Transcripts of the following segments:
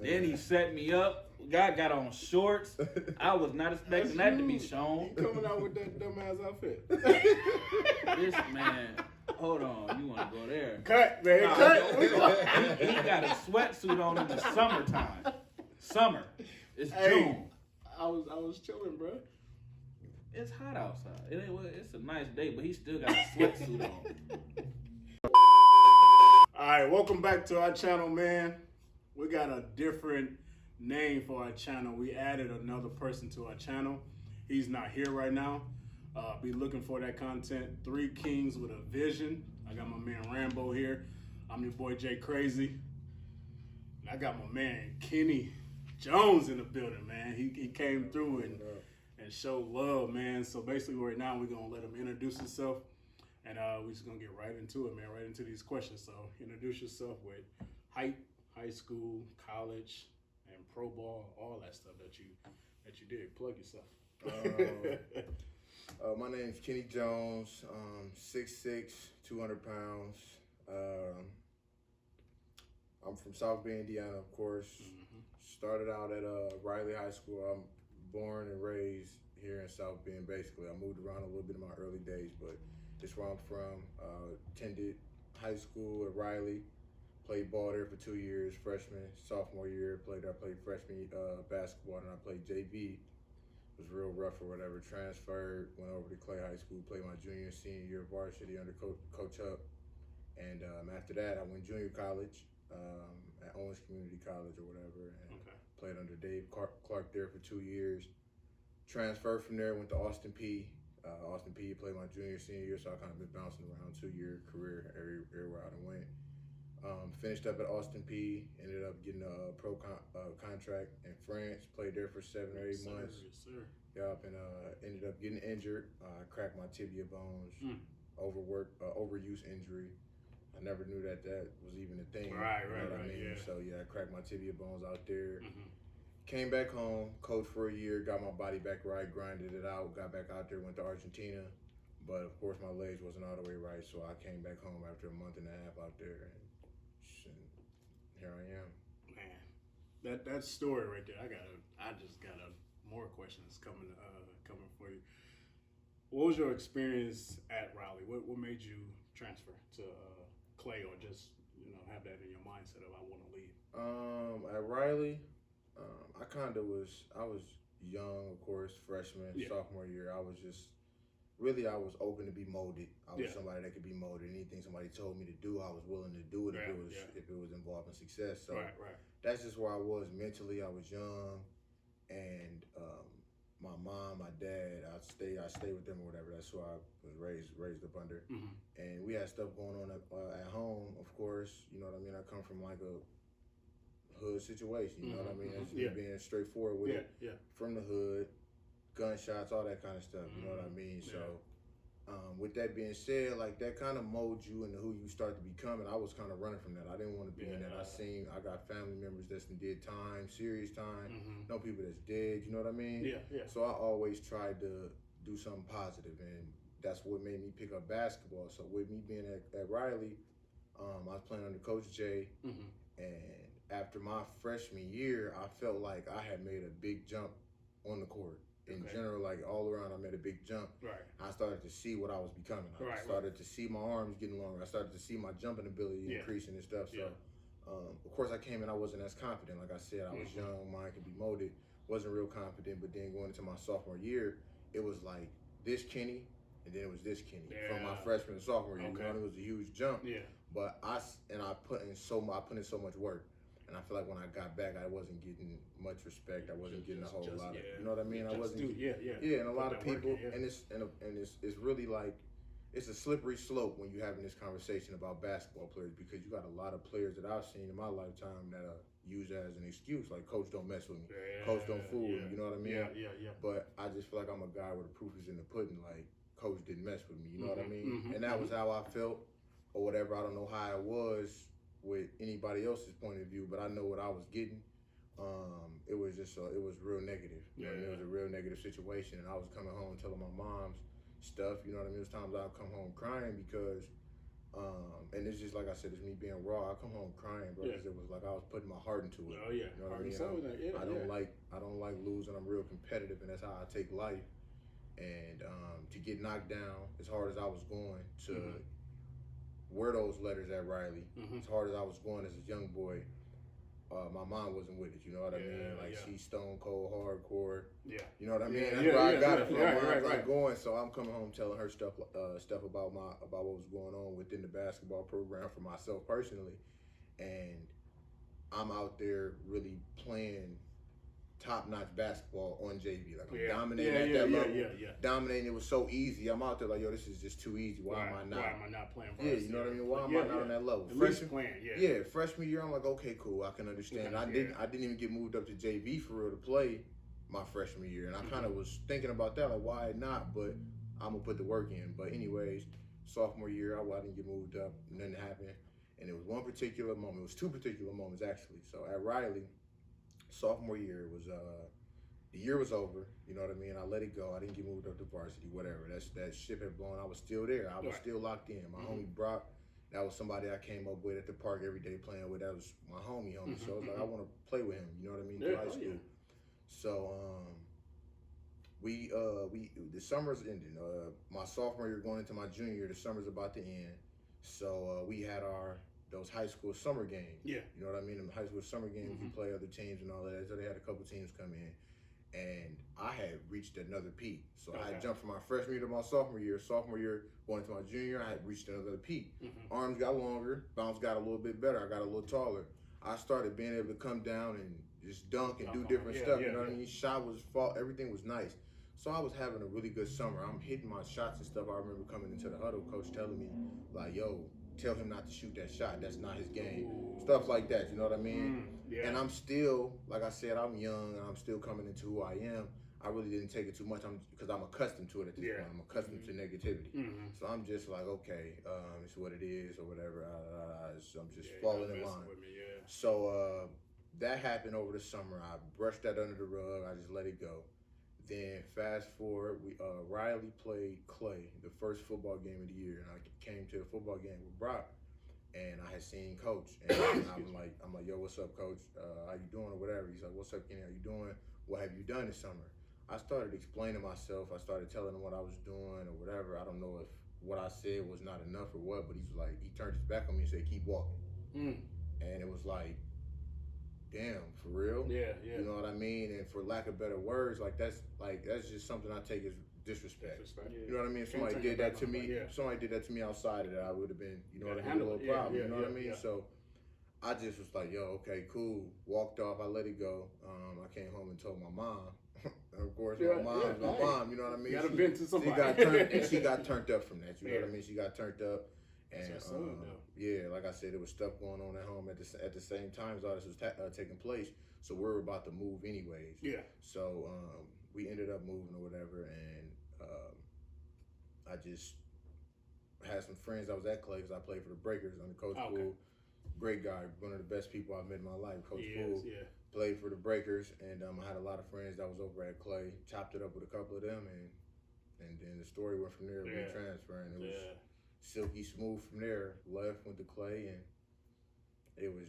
Then he set me up. Guy got on shorts. I was not expecting that to be shown. You coming out with that dumbass outfit? This man, hold on, you want to go there? Cut, man, Nah, cut. He got a sweatsuit on in the summertime. Summer. It's Hey, June. I was chilling, bro. It's hot outside. It's a nice day, but he still got a sweatsuit on. All right, welcome back to our channel, man. We got a different name for our channel. We added another person to our channel. He's not here right now. Be looking for that content. Three Kings with a Vision. I got my man Rambo here. I'm your boy Jay Crazy. And I got my man Kenny Jones in the building, man. He came through and showed love, man. So basically right now we're going to let him introduce himself. And we're just going to get right into it, man, right into these questions. So introduce yourself with height, high school, college, and pro ball, all that stuff that you did. Plug yourself. My name's Kenny Jones, 6'6", 200 pounds. I'm from South Bend, Indiana, of course. Started out at Riley High School. I'm born and raised here in South Bend, basically. I moved around a little bit in my early days, but it's where I'm from. Attended high school at Riley. Played ball there for 2 years, freshman, sophomore year. I played freshman basketball, and I played JV. It was real rough or whatever. Transferred, went over to Clay High School, played my junior and senior year varsity under Coach Hupp. And after that, I went junior college at Owens Community College or whatever, and played under Dave Clark there for 2 years. Transferred from there, went to Austin P. Austin P played my junior, senior year, so I kind of been bouncing around 2-year career everywhere I went. Finished up at Austin P, ended up getting a pro contract in France, played there for 7 or 8 months. Yes, sir. Yup, and ended up getting injured. Cracked my tibia bones, overuse injury. I never knew that was even a thing. Right, you know what I mean? yeah. So yeah, I cracked my tibia bones out there. Came back home, coached for a year, got my body back right, grinded it out, got back out there, went to Argentina. But of course my legs wasn't all the way right, so I came back home after a month and a half out there, and here I am. Man, that story right there. I just got more questions coming for you. What was your experience at Raleigh? What made you transfer to Clay, or just have that in your mindset of I want to leave? At Riley, I was young, of course, freshman, sophomore year. I was open to be molded. I was somebody that could be molded. Anything somebody told me to do, I was willing to do it if it was involving success. So that's just where I was mentally. I was young, and my mom, my dad, I stayed with them or whatever. That's who I was raised up under. And we had stuff going on at home, of course. You know what I mean? I come from like a hood situation. You know what I mean? That's just being straightforward with it. From the hood. Gunshots, all that kind of stuff, you know what I mean? So, with that being said, like that kind of molds you into who you start to become, and I was kind of running from that. I didn't want to be in that. I got family members that did time, serious time, know people that's dead, you know what I mean? So I always tried to do something positive, and that's what made me pick up basketball. So with me being at Riley, I was playing under Coach J, and after my freshman year, I felt like I had made a big jump on the court. In general, like all around, I made a big jump. I started to see what I was becoming. I started to see my arms getting longer. I started to see my jumping ability increasing and stuff. So, of course, I came in, I wasn't as confident. Like I said, I was young, mind could be molded. Wasn't real confident, but then going into my sophomore year, it was like this Kenny, and then it was this Kenny from my freshman to sophomore year. You know, it was a huge jump. But I put in so much work. And I feel like when I got back, I wasn't getting much respect. I wasn't getting a whole lot of, you know what I mean? I wasn't. And a lot of people, and it's really like, it's a slippery slope when you're having this conversation about basketball players, because you got a lot of players that I've seen in my lifetime that use that as an excuse, like coach don't mess with me, coach don't fool me. You know what I mean? But I just feel like I'm a guy where the proof is in the pudding. Like coach didn't mess with me. You know what I mean? And that was how I felt, or whatever. I don't know how it was with anybody else's point of view, but I know what I was getting. It was just it was real negative. You know what I mean? It was a real negative situation, and I was coming home telling my mom's stuff. You know what I mean? There was times I'd come home crying because And it's just like I said, it's me being raw. I come home crying, bro, because it was like I was putting my heart into it. Oh yeah, you know what I mean? I don't like losing. I'm real competitive, and that's how I take life. And to get knocked down as hard as I was going to wear those letters at Riley, as hard as I was going as a young boy, my mom wasn't with it. You know what I mean? Like she's stone cold hardcore. Yeah. You know what I mean? That's where I got it from. Right. Going. So I'm coming home telling her stuff about what was going on within the basketball program for myself personally, and I'm out there really playing top-notch basketball on JV. Like I'm dominating at that level. Dominating. It was so easy. I'm out there like, yo, this is just too easy. Why am I not playing for us? You know what I mean? Why am I not on that level? Freshman year, I'm like, okay, cool. I can understand. I didn't even get moved up to JV for real to play my freshman year, and I kind of was thinking about that, like, why not? But I'm gonna put the work in. But anyways, sophomore year, I didn't get moved up. Nothing happened, and it was one particular moment. It was two particular moments actually. So at Riley, sophomore year was the year was over. You know what I mean? I let it go. I didn't get moved up to varsity. Whatever. That ship had blown. I was still there. I was still locked in. My homie Brock, that was somebody I came up with at the park every day playing with. That was my homie. So I was like, I want to play with him. You know what I mean? Through high school. So we the summer's ending. My sophomore year going into my junior year, the summer's about to end. So we had those high school summer games. Yeah. You know what I mean? In high school summer games, you play other teams and all that. So they had a couple teams come in. And I had reached another peak. So I had jumped from my freshman year to my sophomore year. Sophomore year going to my junior year, I had reached another peak. Arms got longer, bounce got a little bit better. I got a little taller. I started being able to come down and just dunk and do different stuff. You know what I mean? Shot was fall, everything was nice. So I was having a really good summer. I'm hitting my shots and stuff. I remember coming into the huddle, coach telling me, like, yo, tell him not to shoot that shot. That's not his game. Stuff like that, you know what I mean? And I'm still, like I said, I'm young and I'm still coming into who I am. I really didn't take it too much because I'm accustomed to it at this point. I'm accustomed to negativity. So I'm just like, okay, it's what it is or whatever. I'm just falling in line. So that happened over the summer. I brushed that under the rug. I just let it go. Then fast forward, Riley played Clay, the first football game of the year, and I came to the football game with Brock, and I had seen Coach, and I'm like, yo, what's up, Coach? How you doing or whatever? He's like, what's up, Kenny? How you doing? What have you done this summer? I started explaining myself. I started telling him what I was doing or whatever. I don't know if what I said was not enough or what, but he turned his back on me and said, keep walking. And it was like, damn, for real? Yeah. You know what I mean? And for lack of better words, that's just something I take as disrespect. You know what I mean? If somebody did that to me, somebody did that to me outside of that, I would have been, you know what I mean, a little problem. You know what I mean? So I just was like, yo, okay, cool. Walked off, I let it go. I came home and told my mom. Of course, my mom, you know what I mean? You gotta vent to somebody. She got turned up from that. You know what I mean? She got turned up. And like I said, there was stuff going on at home at the same time as all this was taking place. So we were about to move anyways. Yeah. So we ended up moving or whatever, and I just had some friends. I was at Clay because I played for the Breakers under Coach Poole. Great guy, one of the best people I've met in my life. Coach Poole played for the Breakers, and I had a lot of friends that was over at Clay. Chopped it up with a couple of them, and then the story went from there. We transferring. It was silky smooth from there. Left, went to Clay, and it was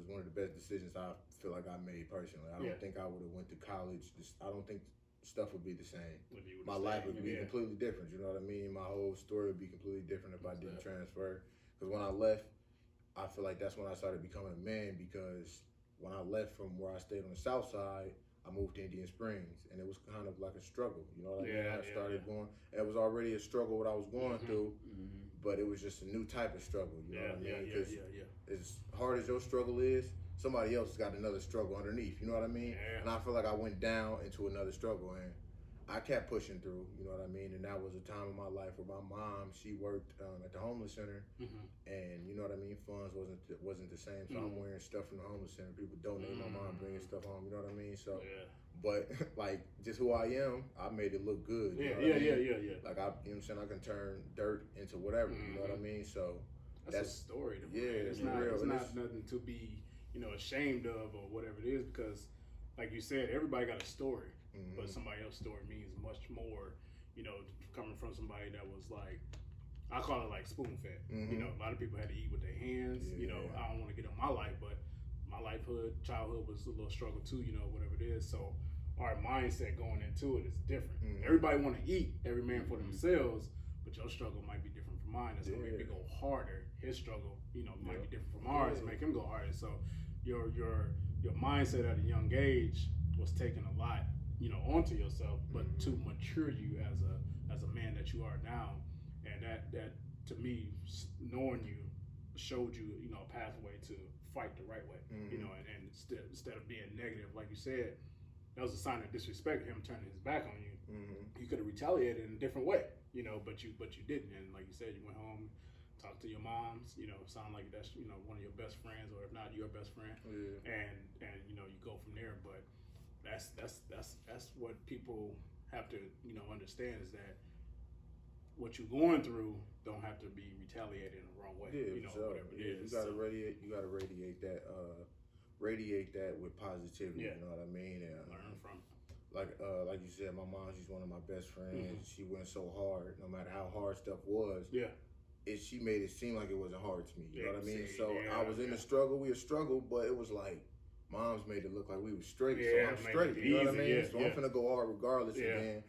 one of the best decisions I feel like I made personally. I don't think I would have went to college. I don't think stuff would be the same. My life would be completely different. You know what I mean? My whole story would be completely different if I didn't transfer. Because when I left, I feel like that's when I started becoming a man, because when I left from where I stayed on the south side, I moved to Indian Springs, and it was kind of like a struggle. You know what I mean? I started going, and it was already a struggle what I was going through, but it was just a new type of struggle. You know what I mean? Because as hard as your struggle is, somebody else has got another struggle underneath. You know what I mean? And I feel like I went down into another struggle, and I kept pushing through. You know what I mean? And that was a time in my life where my mom, she worked at the homeless center, and you know what I mean? Funds wasn't the same. So I'm wearing stuff from the homeless center. People donating. My mom bringing stuff home. You know what I mean? So, but like just who I am, I made it look good. You know what I mean? Like you know what I'm saying? I can turn dirt into whatever. You know what I mean? So that's a story. It's not real. It's not nothing to be ashamed of or whatever it is, because like you said, everybody got a story. But somebody else's story means much more, coming from somebody that was like I call it like spoon fed. You know, a lot of people had to eat with their hands. You know, I don't want to get on my life, but my childhood was a little struggle too. You know, whatever it is. So our mindset going into it is different. Everybody want to eat, every man for themselves, but your struggle might be different from mine. That's gonna make me go harder. His struggle, you know, might be different from ours, make him go harder. So your mindset at a young age was taking a lot, you know, onto yourself, but to mature you as a man that you are now, and that to me, knowing you showed you, you know, a pathway to fight the right way, you know, and instead of being negative, like you said, that was a sign of disrespect. Him turning his back on you. You could have retaliated in a different way, you know, but you didn't. And like you said, you went home, talked to your moms. You know, sound like that's, you know, one of your best friends, or if not your best friend. And you know, you go from there. But that's what people have to, you know, understand, is that what you're going through don't have to be retaliated in the wrong way. You know, whatever it is. You gotta radiate. You gotta radiate that. Radiate that with positivity. You know what I mean? And, learn from. Like you said, my mom, she's one of my best friends. She went so hard, no matter how hard stuff was. She made it seem like it wasn't hard to me. You know what I mean? So I was in the struggle. We were struggle, but it was like mom's made it look like we were straight. So I'm straight. You know what I mean? So I'm finna go hard regardless. And then,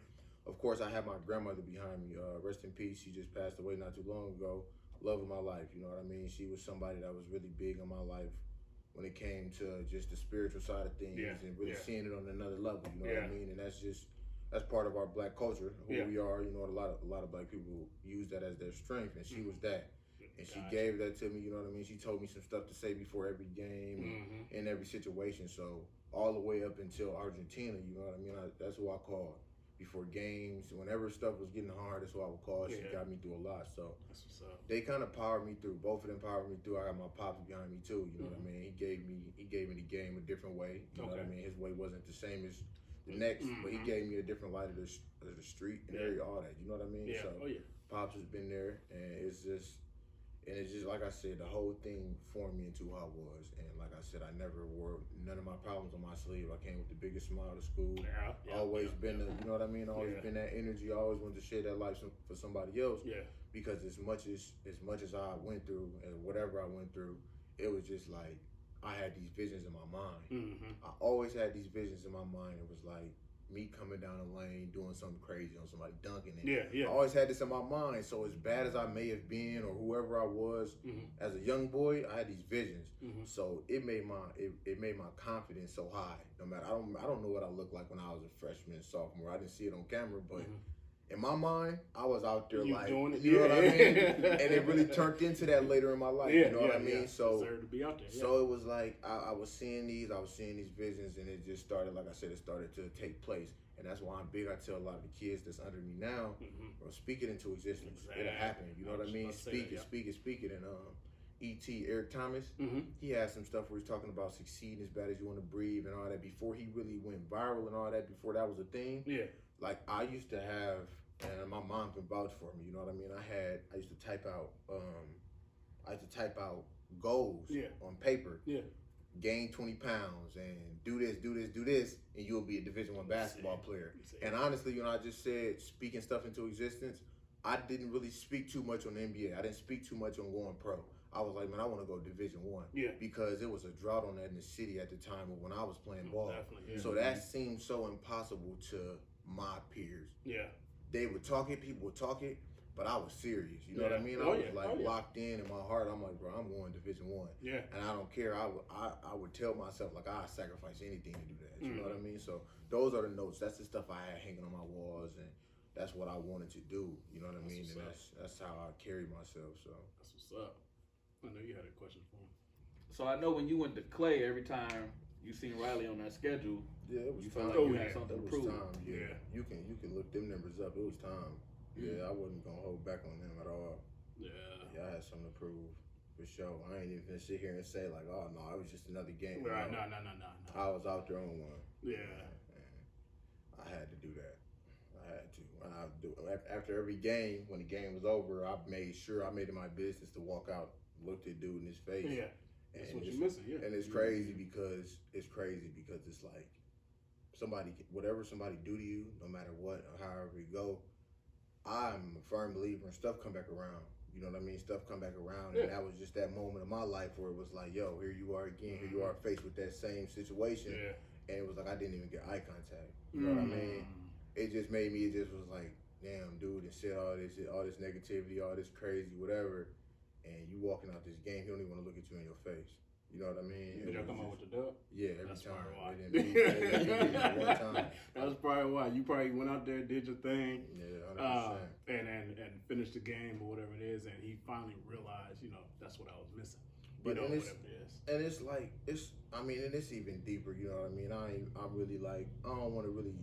of course, I have my grandmother behind me. Rest in peace. She just passed away not too long ago. Love of my life. You know what I mean? She was somebody that was really big in my life when it came to just the spiritual side of things and really seeing it on another level, you know what I mean? And that's part of our black culture, who we are. You know, a lot of black people use that as their strength, and she was that. And she gave that to me, you know what I mean? She told me some stuff to say before every game and in every situation. So all the way up until Argentina, you know what I mean? That's who I called. Before games, whenever stuff was getting hard, that's who I would call. She got me through a lot. So that's what's up. They kind of powered me through. Both of them powered me through. I got my pops behind me too. You know what I mean? He gave me the game a different way. You know what I mean? His way wasn't the same as the next, but he gave me a different light of the street and all that. You know what I mean? So pops has been there, and it's just like I said, the whole thing formed me into who I was. And like I said, I never wore none of my problems on my sleeve. I came with the biggest smile to school. Always been you know what I mean? Always been that energy. I always wanted to share that life for somebody else. Because as much as I went through and whatever I went through, it was just like I had these visions in my mind. I always had these visions in my mind. It was like me coming down the lane, doing something crazy on somebody, dunking it. I always had this in my mind. So as bad as I may have been, or whoever I was as a young boy, I had these visions. So it made my confidence so high. No matter, I don't know what I looked like when I was a freshman, sophomore. I didn't see it on camera, but in my mind, I was out there like, doing it. You know what I mean? And it really turned into that later in my life. You know what I mean? So deserve to be out there. So it was like I was seeing these visions, and it just started, like I said, it started to take place. And that's why I'm big. I tell a lot of the kids that's under me now, bro, speak it into existence. It'll happen. You know what I mean? Speak it. And E.T. Eric Thomas, he had some stuff where he's talking about succeeding as bad as you want to breathe and all that before he really went viral and all that, before that was a thing. Like I used to have, and my mom can vouch for me, you know what I mean? I used to type out goals on paper. Gain 20 pounds and do this, and you'll be a Division I basketball player. And honestly, you know, I just said speaking stuff into existence. I didn't really speak too much on the NBA. I didn't speak too much on going pro. I was like, man, I want to go Division I. Because it was a drought on that in the city at the time when I was playing ball. So that seemed so impossible to my peers. They would talk it, people would talk it, but I was serious. You know what I mean? I was locked in my heart. I'm like, bro, I'm going Division I. And I don't care. I would tell myself, like, I'd sacrifice anything to do that. You know what I mean? So those are the notes. That's the stuff I had hanging on my walls, and that's what I wanted to do. You know what I mean? And that's how I carry myself. So that's what's up. I know you had a question for him. So I know when you went to Clay, every time you seen Riley on that schedule, it was you time. felt like you had something to prove. Time. You can look them numbers up. It was time. I wasn't gonna hold back on them at all. I had something to prove for sure. I ain't even gonna sit here and say like, oh no, it was just another game. Right? No. I was out there on one. And I had to do that. I had to. After every game, when the game was over, I made it my business to walk out, look the dude in his face. That's what you're missing. And it's crazy because it's like whatever somebody do to you, no matter what or however it go, I'm a firm believer in stuff come back around. You know what I mean? Stuff come back around, Yeah. and that was just that moment of my life where it was like, yo, here you are again. Here you are faced with that same situation, and it was like I didn't even get eye contact. You know what I mean? It just made me. It just was like, damn, dude, and said all this negativity, all this crazy, whatever, and you walking out this game, he don't even want to look at you in your face. You know what I mean? Did y'all come out with the dub? Yeah, every That's time. probably They did it one time. That's probably why. You probably went out there, did your thing, Yeah, 100%. and finished the game or whatever it is, and he finally realized, that's what I was missing. But whatever it is. And it's like and it's even deeper. You know what I mean? I'm really like I don't want to really.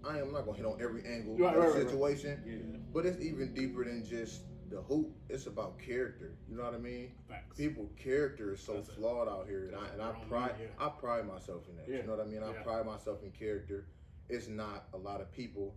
I'm not gonna hit on every angle of the situation, Yeah. but it's even deeper than just the hoop. It's about character. You know what I mean? Facts. People character is so flawed out here, and I pride myself in that. Yeah. You know what I mean? I pride myself in character. It's not a lot of people.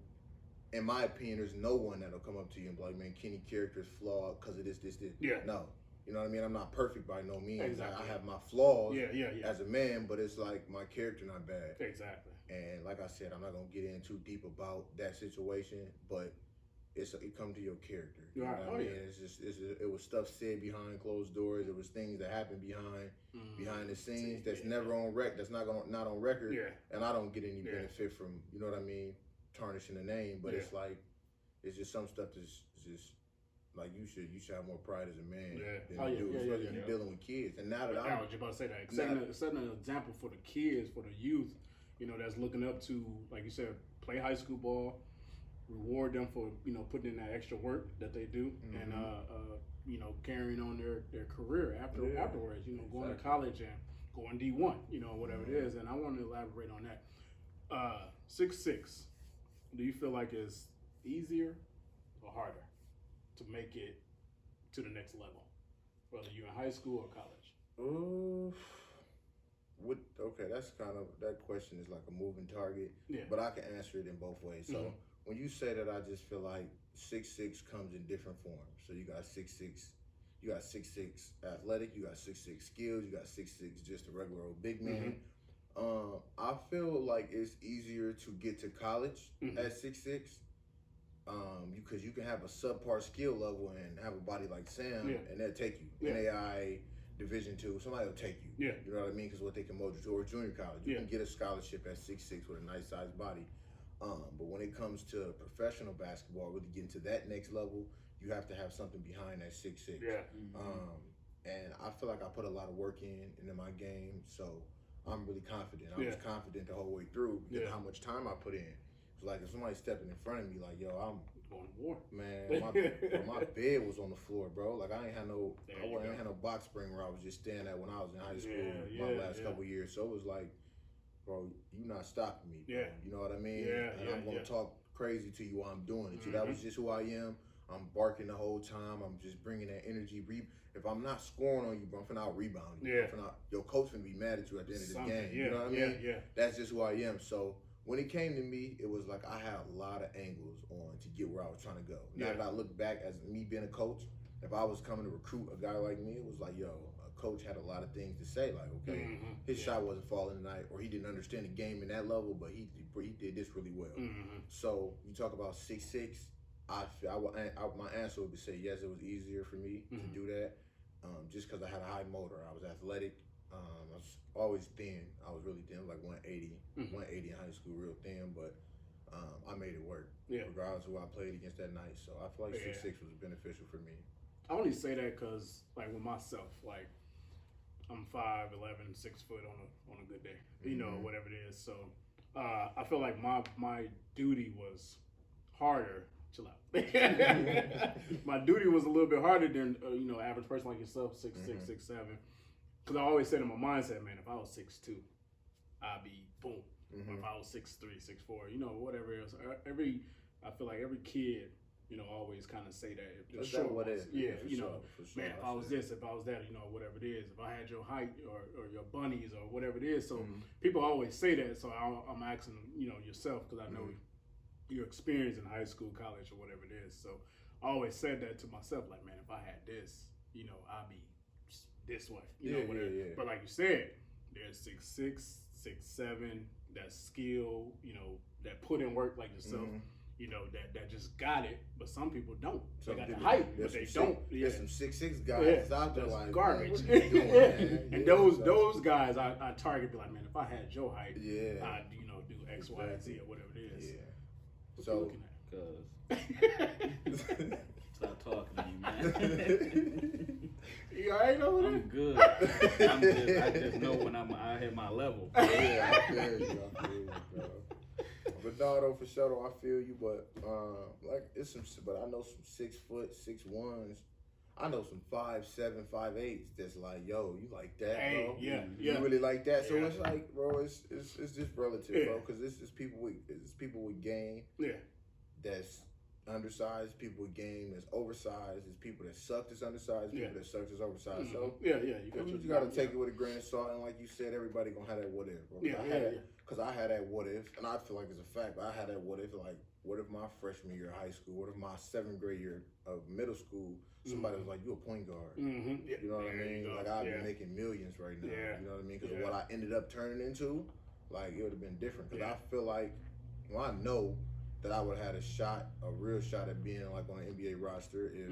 In my opinion, there's no one that'll come up to you and be like, "Man, Kenny character is flawed because of this." Yeah. No. You know what I mean? I'm not perfect by no means. Exactly. I have my flaws Yeah. as a man, but it's like my character not bad. Exactly. And like I said, I'm not gonna get in too deep about that situation, but it come to your character. You know what I mean? Yeah. It was stuff said behind closed doors. It was things that happened behind the scenes that's never on that's not on record. Yeah. And I don't get any benefit from, you know what I mean, tarnishing the name. But it's like it's just some stuff that's just like you should have more pride as a man than you do, especially when you're dealing with kids. And now that I was just about to say that, setting an example for the kids, for the youth, that's looking up to, like you said, play high school ball, reward them for putting in that extra work that they do, and carrying on their career afterwards. Going to college and going D1, whatever it is. And I want to elaborate on that. 6'6", do you feel like it's easier or harder to make it to the next level, whether you're in high school or college? That's that question is like a moving target. Yeah. But I can answer it in both ways. So when you say that, I just feel like 6'6" comes in different forms. So you got 6'6", you got 6'6" athletic, you got 6'6" skills, you got 6'6" just a regular old big man. I feel like it's easier to get to college at 6'6", because you can have a subpar skill level and have a body like Sam, and they'll take you. NAI, Division II, somebody will take you. Yeah. You know what I mean? Because what they can mold you to, or junior college, you can get a scholarship at 6'6" with a nice sized body. But when it comes to professional basketball, really getting to that next level, you have to have something behind that 6'6". Yeah. And I feel like I put a lot of work into my game, so I'm really confident. I was confident the whole way through because of how much time I put in. It's like if somebody's stepping in front of me, like, yo, I'm going to war. Man, my bed was on the floor, bro. Like I ain't had no box spring where I was just staying at when I was in high school my last couple years. So it was like, bro, you not stopping me. Bro. You know what I mean? And I'm gonna talk crazy to you while I'm doing it. That was just who I am. I'm barking the whole time. I'm just bringing that energy. If I'm not scoring on you, bro, I'm finna out rebound you. Your coach finna be mad at you at the end of the game. You know what I mean? That's just who I am. So when it came to me, it was like I had a lot of angles on to get where I was trying to go. Now that I look back as me being a coach, if I was coming to recruit a guy like me, it was like, yo, a coach had a lot of things to say. Like, okay, his shot wasn't falling tonight, or he didn't understand the game in that level, but he did this really well. So you talk about 6'6", my answer would be say yes, it was easier for me to do that, just because I had a high motor. I was athletic. I was always thin. I was really thin, like 180 in high school, real thin, but I made it work, regardless of who I played against that night. So I feel like 6'6" was beneficial for me. I only say that because, like, with myself, like, I'm 5'11", 6 foot on a good day, whatever it is. So I feel like my duty was harder. Chill out. My duty was a little bit harder than average person like yourself, 6'6", 6'7". Because I always said in my mindset, man, if I was 6'2", I'd be boom. Or if I was 6'3", 6'4", whatever it is. I feel like every kid, always kind of say that. If That's what it is. Man, if I was this, if I was that, whatever it is. If I had your height or your bunnies or whatever it is. So people always say that. So I'm asking, yourself, because I know your experience in high school, college, or whatever it is. So I always said that to myself, like, man, if I had this, I'd be this way, whatever. But like you said, there's 6'6", 6'7", that skill, that put in work like yourself. you know, that just got it, but some people don't. They got the people- height, but they there's don't. There's some 6'6" guys out there that's like garbage. Man, what are you doing, man? And Yeah, those guys, I target, be like, man, if I had your height, Yeah. I'd, you know, do X, Y, and Z or whatever it is. Yeah. What So- you looking at? Cause stop talking to me, man. You all right over there? I'm good. I just know when I hit my level. Yeah, I feel you, bro. But no, though, for sure, though, I feel you. But like it's some, but I know some 6 foot 6'1"s. I know some 5'7", 5'8" that's like, yo, you like that, Hey, bro? yeah, You yeah. really like that? So Yeah. it's like, bro, it's just relative, Yeah. bro. Because it's people with game Yeah. that's undersized, people with game that's oversized. There's people that suck that's undersized, people that suck that's oversized. So yeah. you gotta take it with a grain of salt, and like you said, everybody gonna have that what if, bro. Because I had that what if, and I feel like it's a fact. But I had that what if, like, what if my freshman year of high school, what if my 7th grade year of middle school, somebody was like, you a point guard. Mm-hmm. Yeah. You know what I mean? You go. Like, I'd be making millions right now. Yeah. You know what I mean? Because of what I ended up turning into, like, it would have been different. Because I feel like, well, I know that I would have had a real shot at being, like, on an NBA roster if,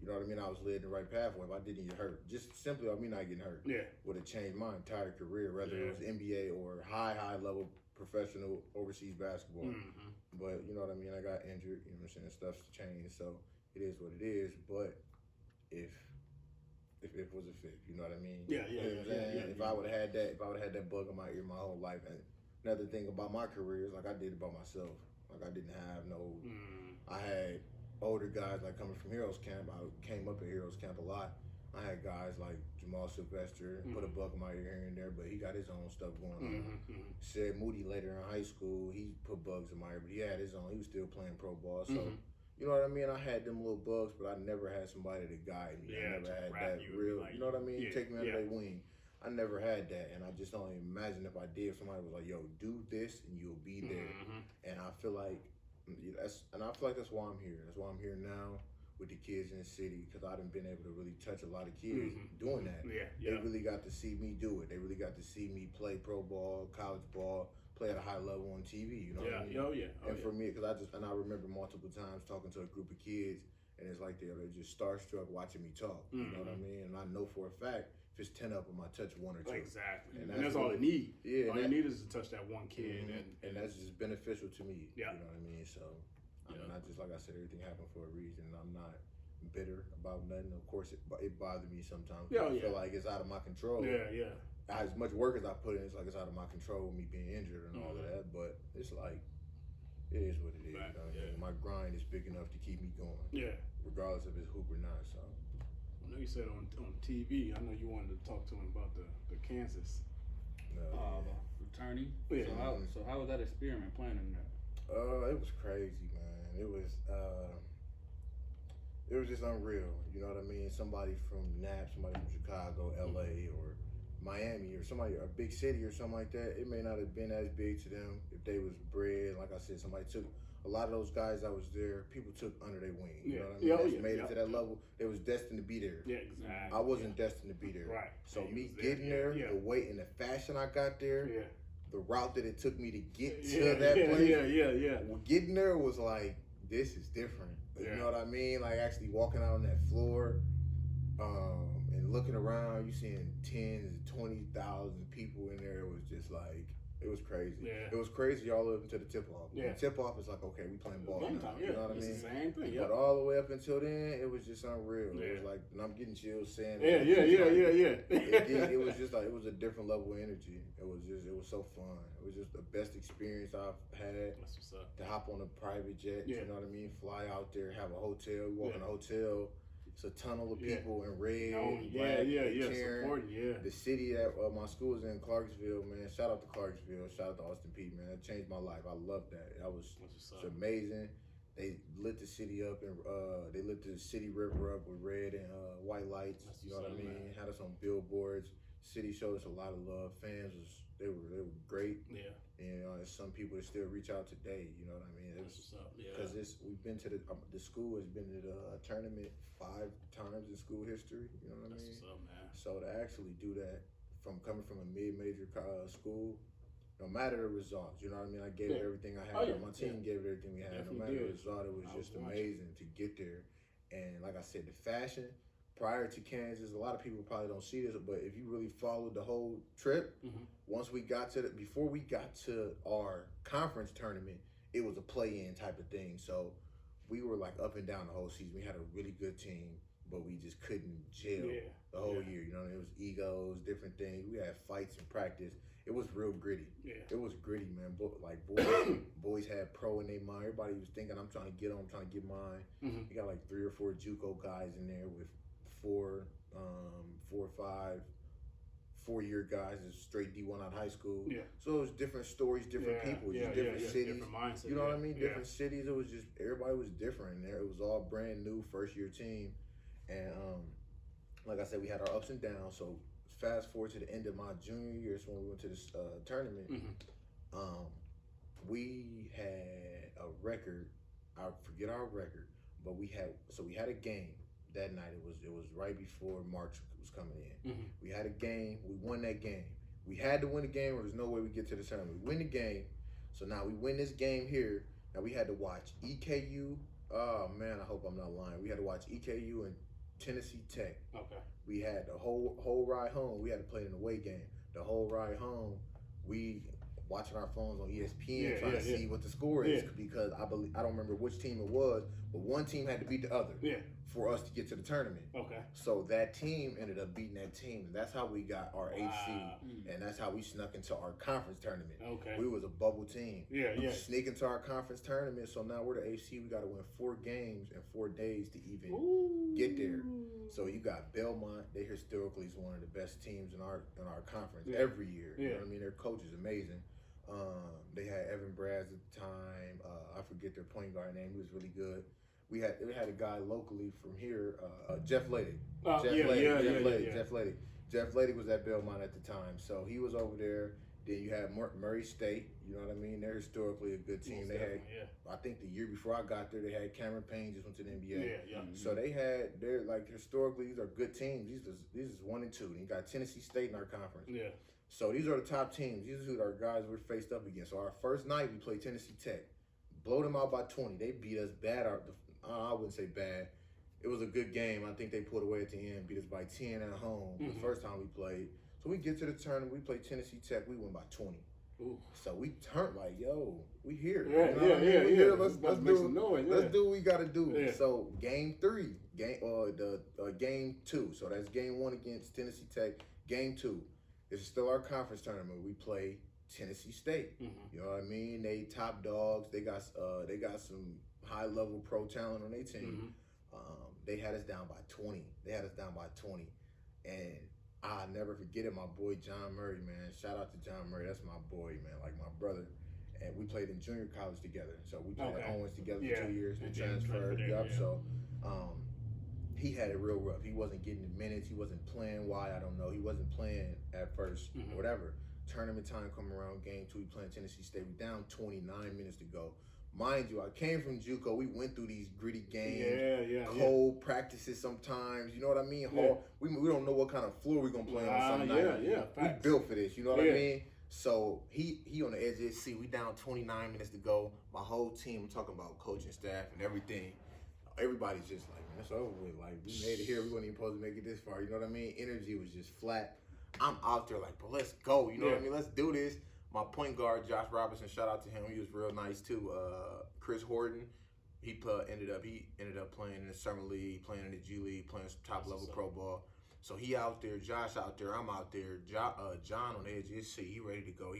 you know what I mean, I was led the right pathway. If I didn't get hurt, just simply by me not getting hurt, would have changed my entire career, whether it was NBA or high level professional overseas basketball. But you know what I mean, I got injured, you know what I'm saying, stuff's changed, so it is what it is. But if it was a fit, you know what I mean? Yeah. If I would have had that bug in my ear my whole life. And another thing about my career is, like, I did it by myself. Like, I didn't have no I had older guys, like, coming from Heroes Camp. I came up at Heroes Camp a lot. I had guys like Jamal Sylvester, put a bug in my ear here and there, but he got his own stuff going on. Said Moody later in high school, he put bugs in my ear, but he had his own. He was still playing pro ball. So, you know what I mean? I had them little bugs, but I never had somebody to guide me. I never had that real, you know what I mean? Take me under their wing. I never had that, and I just don't imagine if I did, if somebody was like, yo, do this, and you'll be there. And I feel like, that's why I'm here. That's why I'm here now with the kids in the city, because I done been able to really touch a lot of kids doing that. They really got to see me do it. They really got to see me play pro ball, college ball, play at a high level on TV. You know what I mean? And for me, because I remember multiple times talking to a group of kids, and it's like they're just starstruck watching me talk. You know what I mean? And I know for a fact, if it's 10 of them, I touch 1 or 2. Exactly. And that's all they need. Yeah. All you need is to touch that one kid. And that's just beneficial to me. Yeah. You know what I mean? So, I mean, I just, like I said, everything happened for a reason, and I'm not bitter about nothing. Of course, it bothers me sometimes. I feel like it's out of my control. As much work as I put in, it's like it's out of my control, me being injured and all of that. But it's like, it is what it is. Right. You know? My grind is big enough to keep me going. Regardless if it's hoop or not. So. I know you said on TV, I know you wanted to talk to him about the Kansas. Returning. Yeah. So how was that experiment playing in there? It was crazy, man. It was just unreal. You know what I mean? Somebody from Nap, somebody from Chicago, LA, or Miami, or somebody, a big city or something like that. It may not have been as big to them if they was bred. Like I said, somebody took a lot of those guys that was there. People took under their wing. You know what I mean? Made it to that level. They was destined to be there. Yeah, exactly. I wasn't destined to be there. Right. So me getting there, the weight and the fashion I got there. The route that it took me to get to that place. Getting there was like, this is different. You know what I mean? Like, actually walking out on that floor, and looking around, you seeing 10,000 to 20,000 people in there. It was just like, it was crazy. It was crazy all the way up until the tip-off. The tip-off is like, okay, we playing ball now. You know what I mean? It's the same thing. But all the way up until then, it was just unreal. It was like, and I'm getting chills saying it. It was just like, it was a different level of energy. It was so fun. It was just the best experience I've had. That's what's up. To hop on a private jet, you know what I mean? Fly out there, have a hotel, walk in a hotel. It's a tunnel of people in red, black, cheering. The city that my school is in, Clarksville, man. Shout out to Clarksville. Shout out to Austin Peay, man. It changed my life. I love that. It's amazing. They lit the city up, and they lit the city river up with red and white lights. You know what I mean? Man. Had us on billboards. City showed us a lot of love. Fans they were great. And there's some people that still reach out today. You know what I mean? Because we've been to the school has been to the tournament 5 times in school history. You know what I mean? What's up, man? So to actually do that, from coming from a mid-major school, no matter the results. You know what I mean? I gave it everything I had. Oh, yeah. My team gave it everything we had. Definitely no matter the did. result, it was I just was watching. amazing to get there. And like I said, the fashion prior to Kansas, a lot of people probably don't see this, but if you really followed the whole trip, once we got to before we got to our conference tournament, it was a play-in type of thing. So we were like up and down the whole season. We had a really good team, but we just couldn't gel the whole year. You know, it was egos, different things. We had fights in practice. It was real gritty. Yeah. It was gritty, man. Boys had pro in their mind. Everybody was thinking, I'm trying to get on, I'm trying to get mine. You got like 3 or 4 JUCO guys in there with 4 or 5 4-year guys is straight D1 out of high school. Yeah. So it was different stories, different people, just different cities. Different mindset, you know what I mean? Different cities. It was just everybody was different. It was all brand new first year team. And like I said, we had our ups and downs. So fast forward to the end of my junior year, so when we went to this tournament, we had a record. I forget our record, but we had a game that night. It was right before March was coming in. We had a game. We won that game. We had to win the game, or there's no way we get to the tournament. We win the game. So now we win this game here. Now we had to watch EKU. Oh man, I hope I'm not lying. We had to watch EKU and Tennessee Tech. Okay. We had the whole ride home. We had to play an away game. The whole ride home, we watching our phones on ESPN trying to see what the score is because I don't remember which team it was, but one team had to beat the other for us to get to the tournament. Okay. So that team ended up beating that team. And that's how we got our AC, and that's how we snuck into our conference tournament. Okay. We was a bubble team. Yeah. Sneak into our conference tournament. So now we're the AC. We got to win 4 games in 4 days to even get there. So you got Belmont. They historically is one of the best teams in our conference every year. You know what I mean? Their coach is amazing. They had Evan Braz at the time. I forget their point guard name. He was really good. We had a guy locally from here, Jeff Lady. Jeff Lady was at Belmont at the time, so he was over there. Then you had Murray State. You know what I mean? They're historically a good team. They had, I think the year before I got there, they had Cameron Payne just went to the NBA. So they're like historically these are good teams. These is 1 and 2. And you got Tennessee State in our conference. Yeah. So these are the top teams. These are our guys we're faced up against. So our first night we played Tennessee Tech, blow them out by 20. They beat us bad. I wouldn't say bad. It was a good game. I think they pulled away at the end, beat us by 10 at home the first time we played. So we get to the tournament. We play Tennessee Tech. We win by 20. Ooh. So we turned like, yo, we here. Yeah. Let's make some noise. Let's do what we got to do. Yeah. So game 3, game 2. So that's game 1 against Tennessee Tech. Game 2. This is still our conference tournament. We play Tennessee State. You know what I mean? They top dogs. They got some high level pro talent on their team. They had us down by 20. And I'll never forget it. My boy John Murray, man. Shout out to John Murray. That's my boy, man. Like my brother. And we played in junior college together. So we played at Owens together for 2 years. We transferred. So he had it real rough. He wasn't getting the minutes. He wasn't playing. Why? I don't know. He wasn't playing at first. Whatever. Tournament time come around. Game 2, we playing Tennessee State. We down 29 minutes to go. Mind you, I came from JUCO. We went through these gritty games, cold practices sometimes. You know what I mean? We don't know what kind of floor we're gonna play on some night. We built for this. You know what I mean? So he on the edge of his seat. We down 29 minutes to go. My whole team, I'm talking about coaching staff and everything. Everybody's just like, man, it's over with. Like, we made it here. We weren't even supposed to make it this far. You know what I mean? Energy was just flat. I'm out there like, but let's go. You know what I mean? Let's do this. My point guard, Josh Robinson, shout out to him. He was real nice too. Chris Horton, he ended up playing in the summer league, playing in the G League, playing some top level pro ball. So he out there, Josh out there, I'm out there. John on the edge of his seat, he ready to go.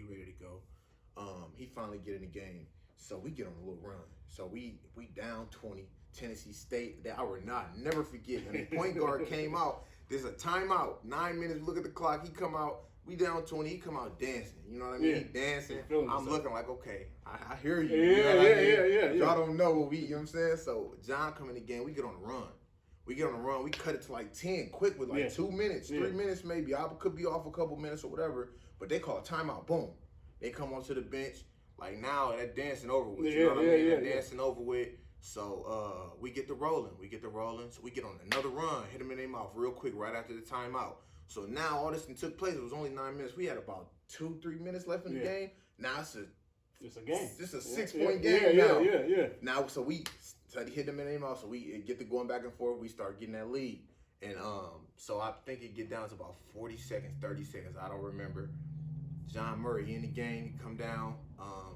He finally get in the game. So we get on a little run. So we down 20. Tennessee State. That I will never forget. And the point guard came out. There's a timeout. 9 minutes. Look at the clock. He come out. We down 20. He come out dancing. You know what I mean? He dancing. I'm looking like, okay, I hear you. You know what I mean? Y'all don't know what you know what I'm saying? So John come in the game. We get on the run. We cut it to like 10 quick with like 2 minutes, 3 minutes maybe. I could be off a couple minutes or whatever. But they call a timeout. Boom. They come onto the bench. Like now that dancing over with. You know what I mean? That dancing over with. So we get the rolling. So we get on another run, hit them in their mouth real quick right after the timeout. So now all this took place. It was only 9 minutes. We had about 2-3 minutes left in the game. Now it's a game. It's a 6-point game now. Yeah. Now, so he hit them in the mouth, so we get to going back and forth. We start getting that lead. And so I think it get down to about 40 seconds, 30 seconds. I don't remember. John Murray, he in the game. He come down.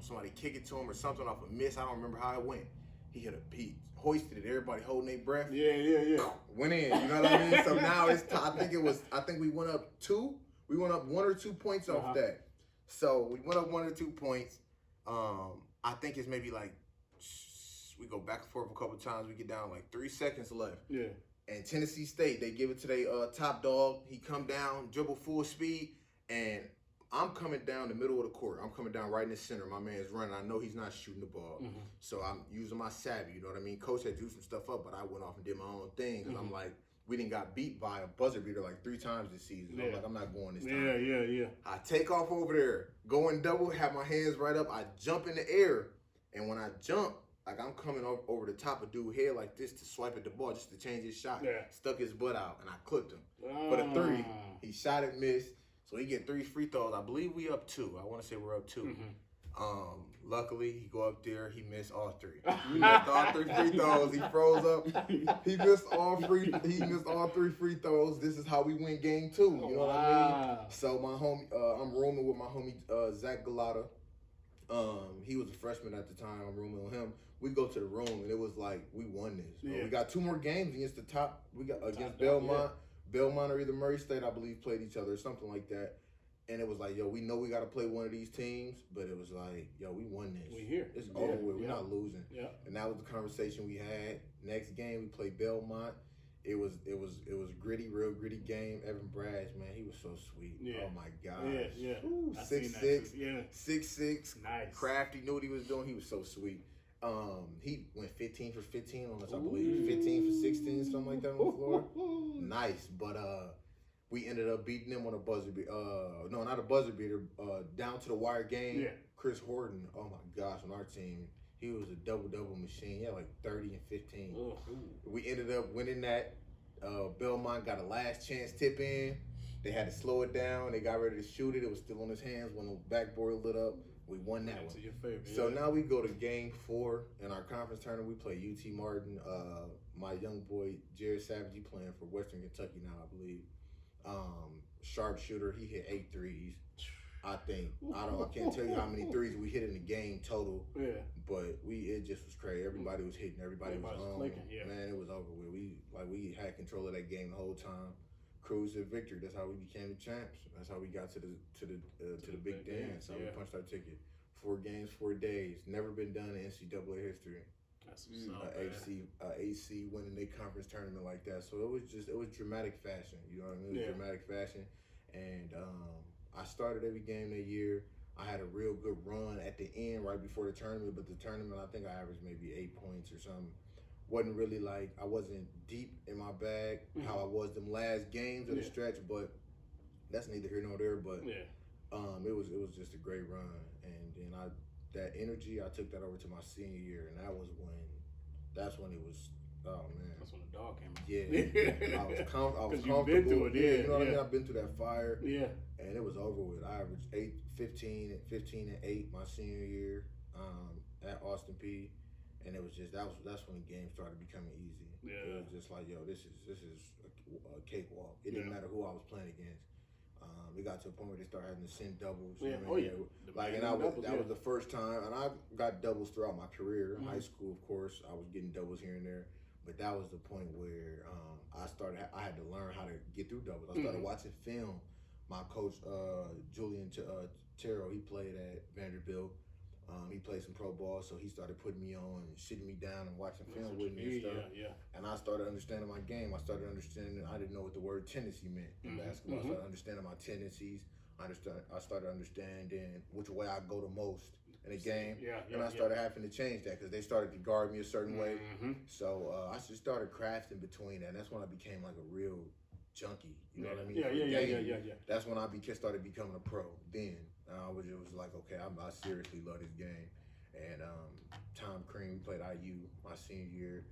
Somebody kick it to him or something off a miss. I don't remember how it went. He hit a beat. Hoisted it. Everybody holding their breath. Yeah. Went in. You know what I mean? So now it's I think we went up 2. We went up 1 or 2 points off that. So we went up 1 or 2 points. I think it's maybe like we go back and forth a couple times. We get down like 3 seconds left. Yeah. And Tennessee State, they give it to their top dog. He come down, dribble full speed, and I'm coming down the middle of the court. I'm coming down right in the center. My man's running. I know he's not shooting the ball. So I'm using my savvy, you know what I mean? Coach had drew some stuff up, but I went off and did my own thing because I'm like, we didn't got beat by a buzzer beater like 3 times this season. I'm like, I'm not going this time. Yeah. I take off over there, going double, have my hands right up. I jump in the air, and when I jump, like I'm coming over the top of dude's head like this to swipe at the ball just to change his shot. Yeah. Stuck his butt out, and I clipped him for the 3. He shot it, missed. So he get 3 free throws. I believe we up 2. I want to say we're up 2. Luckily, he go up there. He missed all 3. He missed all 3 free throws. He froze up. He missed all 3 free throws. This is how we win game 2. You know what I mean? So my homie, I'm rooming with my homie Zach Galata. He was a freshman at the time. I'm rooming with him. We go to the room and it was like we won this. We got 2 more games against the top. We got against Belmont. Belmont or either Murray State, I believe, played each other or something like that. And it was like, yo, we know we got to play one of these teams, but it was like, yo, we won this. We here. It's over with. We're not losing. Yeah. And that was the conversation we had. Next game, we played Belmont. It was gritty, real gritty game. Evan Brash, man, he was so sweet. Yeah. Oh my gosh. Yeah. 6'6". 6'6". Nice. Crafty, knew what he was doing. He was so sweet. He went 15 for 15 on us, I believe. 15 for 16, something like that on the floor. Nice, but we ended up beating them on a buzzer beater. No, not a buzzer beater. Down to the wire game. Yeah. Chris Horton, oh my gosh, on our team, he was a double machine. He had like 30 and 15. We ended up winning that. Belmont got a last chance tip in. They had to slow it down. They got ready to shoot it. It was still on his hands when the backboard lit up. We won that one. Your favorite, So now we go to game 4 in our conference tournament. We play UT Martin. My young boy, Jared Savage, he playing for Western Kentucky now, I believe. Sharpshooter, he hit 8 threes. I think. I can't tell you how many threes we hit in the game total. Yeah. But it just was crazy. Everybody was hitting. Everybody was on. Man, it was over with. We had control of that game the whole time. Cruise to victory. That's how we became the champs. That's how we got to the big dance. How we punched our ticket. 4 games, 4 days. Never been done in NCAA history. That's AC winning their conference tournament like that. So it was dramatic fashion. You know what I mean? It was dramatic fashion. And I started every game that year. I had a real good run at the end right before the tournament, but the tournament I think I averaged maybe 8 points or something. Wasn't really like I wasn't deep in my bag how I was them last games of the stretch, but that's neither here nor there. But it was just a great run, and then that energy I took that over to my senior year, and that's when it was. Oh man, that's when the dog came out. Yeah, I was comfortable. You've been through it, you know what I mean. I've been through that fire. Yeah, and it was over with. I averaged 15 and 8 my senior year at Austin Peay. And it was just that's when the game started becoming easy. Yeah. It was just like, yo, this is a cakewalk. It didn't matter who I was playing against. We got to a point where they started having to send doubles. Yeah. That was the first time, and I got doubles throughout my career. In high school, of course, I was getting doubles here and there. But that was the point where I had to learn how to get through doubles. I started watching film. My coach, Julian Terrell, he played at Vanderbilt. He played some pro ball, so he started putting me on and sitting me down and watching film with me and stuff. And I started understanding my game. I started understanding. I didn't know what the word tendency meant in basketball. I started understanding my tendencies. I started understanding which way I go the most in a game. And I started having to change that because they started to guard me a certain way. So I just started crafting between that. And that's when I became like a real junkie. You know what I mean? Yeah. That's when I started becoming a pro. Then it was like, okay, I seriously love this game. And Tom Crean, we played IU my senior year.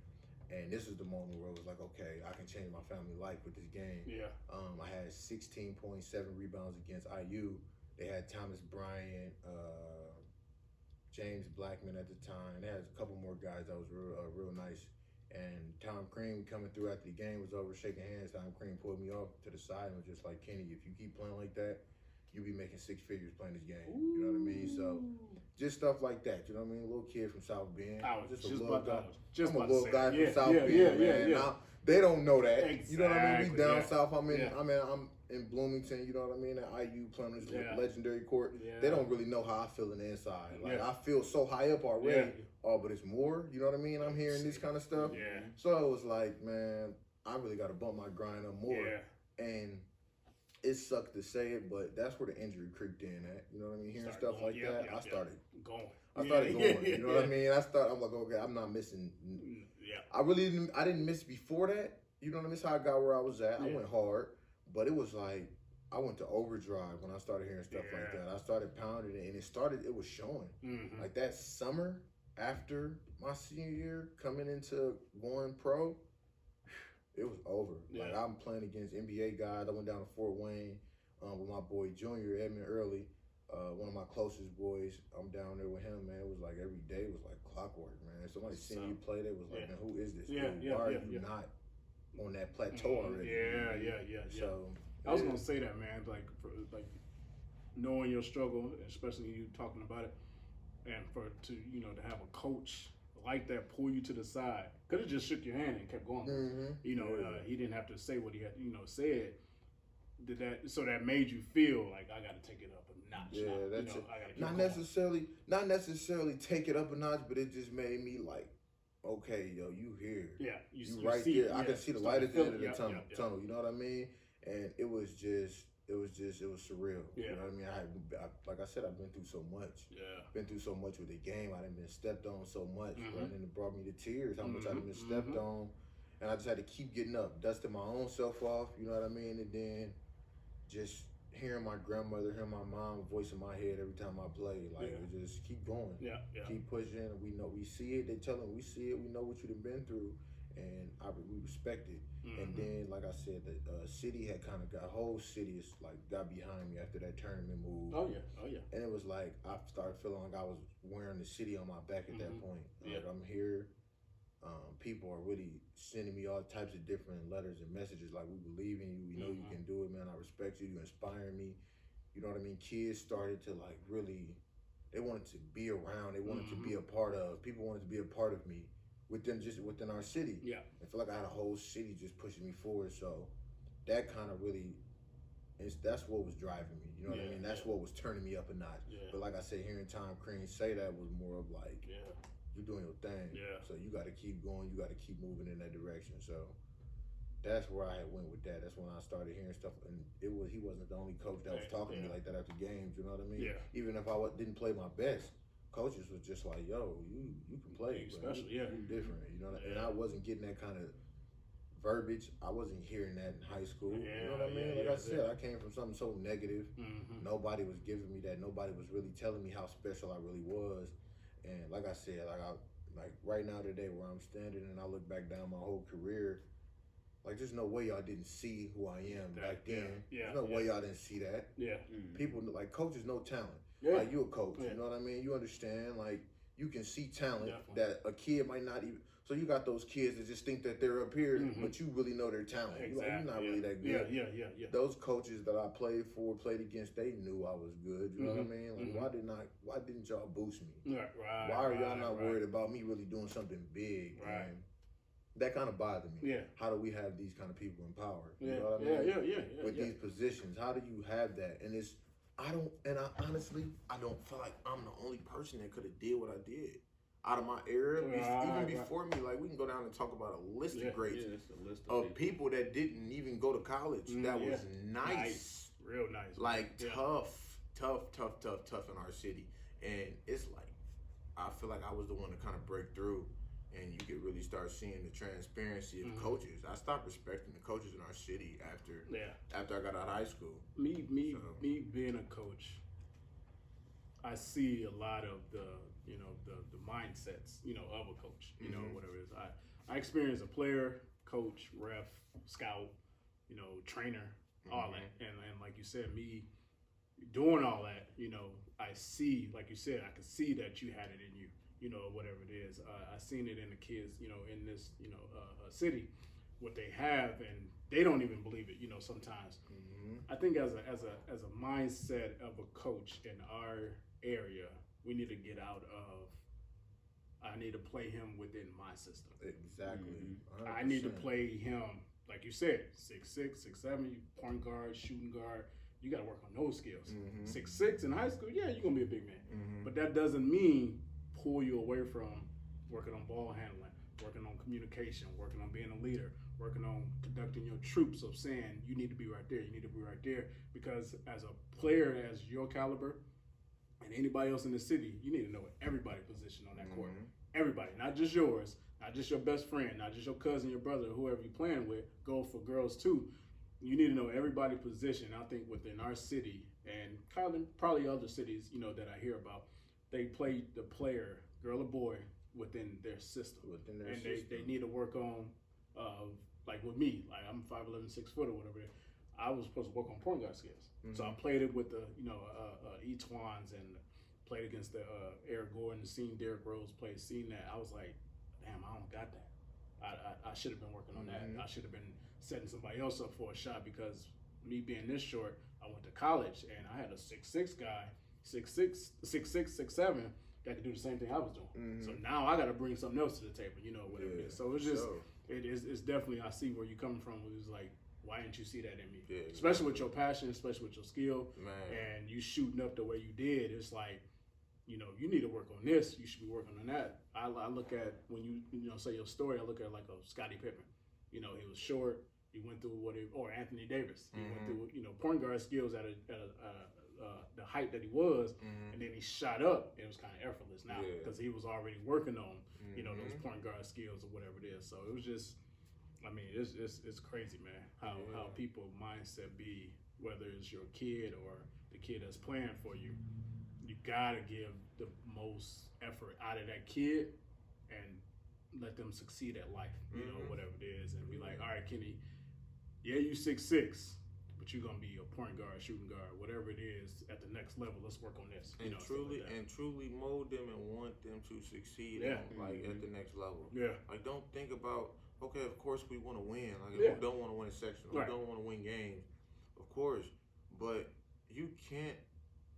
And this is the moment where it was like, okay, I can change my family life with this game. I had 16.7 rebounds against IU. They had Thomas Bryant, James Blackman at the time. They had a couple more guys that was real nice. And Tom Crean coming through after the game was over, shaking hands. Tom Crean pulled me off to the side and was just like, Kenny, if you keep playing like that, you'll be making 6 figures playing this game. You know what I mean? So just stuff like that. You know what I mean? A little kid from South Bend. I'm a little guy from South Bend, man. Now, they don't know that. Exactly, you know what I mean? We down south. I'm in Bloomington. You know what I mean? At IU playing this legendary court. Yeah. They don't really know how I feel on the inside. Like I feel so high up already. Yeah. Oh, but it's more. You know what I mean? I'm hearing this kind of stuff. Yeah. So it was like, man, I really got to bump my grind up more. Yeah. And it sucked to say it, but that's where the injury creeped in at. You know what I mean? Hearing stuff like that, I started going. You know what I mean? I'm like, okay, I'm not missing. Yeah. I didn't miss before that. You know what I mean? That's how I got where I was at. I went hard, but it was like I went to overdrive when I started hearing stuff like that. I started pounding it, and it was showing. Mm-hmm. Like that summer after my senior year, coming into going pro, it was over. Yeah. Like I'm playing against NBA guys. I went down to Fort Wayne with my boy Junior, Edmund Early, one of my closest boys. I'm down there with him, man. It was like every day was like clockwork, man. Somebody seeing you play, they was like, man, who is this? Why are you not on that plateau already? So I was gonna say that, man. Like knowing your struggle, especially you talking about it, and to have a coach like that pull you to the side, could have just shook your hand and kept going. Mm-hmm. He didn't have to say what he had said. That made you feel like I got to take it up a notch. Yeah, that's it. Not necessarily take it up a notch, but it just made me like, okay, yo, you here? Yeah, you right there. I can see the light at the end of the tunnel. You know what I mean? And it was surreal. Yeah. You know what I mean? I like I said, I've been through so much. Yeah. Been through so much with the game. I done been stepped on so much. Mm-hmm. Right? And it brought me to tears. How much I done been stepped on. And I just had to keep getting up, dusting my own self off. You know what I mean? And then just hearing my grandmother, hearing my mom voice in my head every time I play. Like it just keep going. Yeah. Keep pushing. We see it. They tell them we see it. We know what you've been through. And we respect it. Mm-hmm. And then, like I said, the city had kind of whole city is like got behind me after that tournament move. Oh yeah. And it was like I started feeling like I was wearing the city on my back at that point. Like I'm here. People are really sending me all types of different letters and messages like, we believe in you. We know you can do it, man. I respect you. You inspire me. You know what I mean? Kids started to like really, they wanted to be around. They wanted to be a part of. People wanted to be a part of me. Within our city. Yeah. I feel like I had a whole city just pushing me forward. So that kind of really, that's what was driving me. You know what I mean? That's what was turning me up a notch. Yeah. But like I said, hearing Tom Crean say that was more of like, you're doing your thing. Yeah. So you got to keep going. You got to keep moving in that direction. So that's where I went with that. That's when I started hearing stuff. And he wasn't the only coach that was talking to me like that after games. You know what I mean? Yeah. Even if I didn't play my best, coaches was just like, yo, you can play. Especially, you're different, you know. And I wasn't getting that kind of verbiage. I wasn't hearing that in high school. You know what I mean? Like I said, I came from something so negative. Mm-hmm. Nobody was giving me that. Nobody was really telling me how special I really was. And like I said, like right now today where I'm standing and I look back down my whole career, like there's no way y'all didn't see who I am back then. There's no way y'all didn't see that. Yeah. Mm-hmm. People like coaches know talent. Yeah. Like you a coach, you know what I mean? You understand, like you can see talent that a kid might not even. So you got those kids that just think that they're up here, but you really know their talent. Exactly. You're not really that good. Yeah. Those coaches that I played against, they knew I was good. You know what I mean? Like why didn't y'all boost me? Right. Why are y'all not worried about me really doing something big? Right. And that kind of bothered me. Yeah. How do we have these kind of people in power? You know what I mean? With these positions, how do you have that? And I honestly don't feel like I'm the only person that could have did what I did out of my era. Even before me, like we can go down and talk about a list of greats of people that didn't even go to college. That was nice. Real nice. Like tough in our city. And it's like, I feel like I was the one to kind of break through. And you could really start seeing the transparency of coaches. I stopped respecting the coaches in our city after I got out of high school. Me being a coach, I see a lot of the mindsets, of a coach, whatever it is. I experienced a player, coach, ref, scout, trainer, all that. And like you said, me doing all that, I see, like you said, I could see that you had it in you, whatever it is. I seen it in the kids, in this, city, what they have, and they don't even believe it, sometimes. I think as a mindset of a coach in our area, we need to get out of, I need to play him within my system. Exactly. I need to play him, like you said, 6'6", 6'7", point guard, shooting guard. You got to work on those skills. 6'6" in high school, yeah, you're going to be a big man. But that doesn't mean pull you away from working on ball handling, working on communication, working on being a leader, working on conducting your troops of saying, you need to be right there, you need to be right there. Because as a player, as your caliber, and anybody else in the city, you need to know everybody's position on that court. Everybody, not just yours, not just your best friend, not just your cousin, your brother, whoever you're playing with. Go for girls too. You need to know everybody's position. I think within our city and probably other cities, that I hear about, they play the player, girl or boy, within their system. They need to work on, like with me, like I'm 5'11", 6 foot or whatever. I was supposed to work on point guard skills. So I played it with the, Etwans and played against the Eric Gordon, seen Derrick Rose play, seen that. I was like, damn, I don't got that. I should have been working on that. I should have been setting somebody else up for a shot, because me being this short, I went to college and I had a 6'6" guy, 6'6", 6'7", that could do the same thing I was doing. So now I got to bring something else to the table, whatever it is. So it's just, it's definitely, I see where you're coming from. It was like, why didn't you see that in me? Yeah, especially with your passion, especially with your skill, and you shooting up the way you did. It's like, you need to work on this. You should be working on that. I look at, when you say your story, I look at like a Scottie Pippen. He was short. He went through or Anthony Davis. He went through, point guard skills at the height that he was, and then he shot up. It was kind of effortless now because he was already working on, those point guard skills or whatever it is. So it was just, it's crazy, man, how people mindset be, whether it's your kid or the kid that's playing for you. You gotta give the most effort out of that kid and let them succeed at life, whatever it is, and be like, all right, Kenny, yeah, you 6'6", but you're gonna be a point guard, shooting guard, whatever it is at the next level. Let's work on this. And truly mold them and want them to succeed at the next level. Yeah. Like, don't think about, okay, of course we want to win. Like, who don't want to win a section? Who don't want to win games? Of course, but you can't.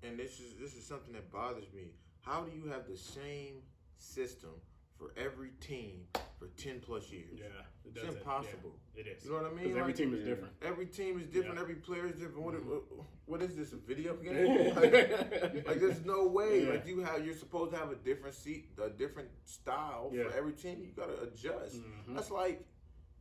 And this is something that bothers me. How do you have the same system for every team for 10 plus years? Yeah, it's impossible. Yeah, it is. You know what I mean? Because every team is different. Every team is different. Every player is different. What is this? A video game? like there's no way. Like you're supposed to have a different style for every team. You gotta adjust.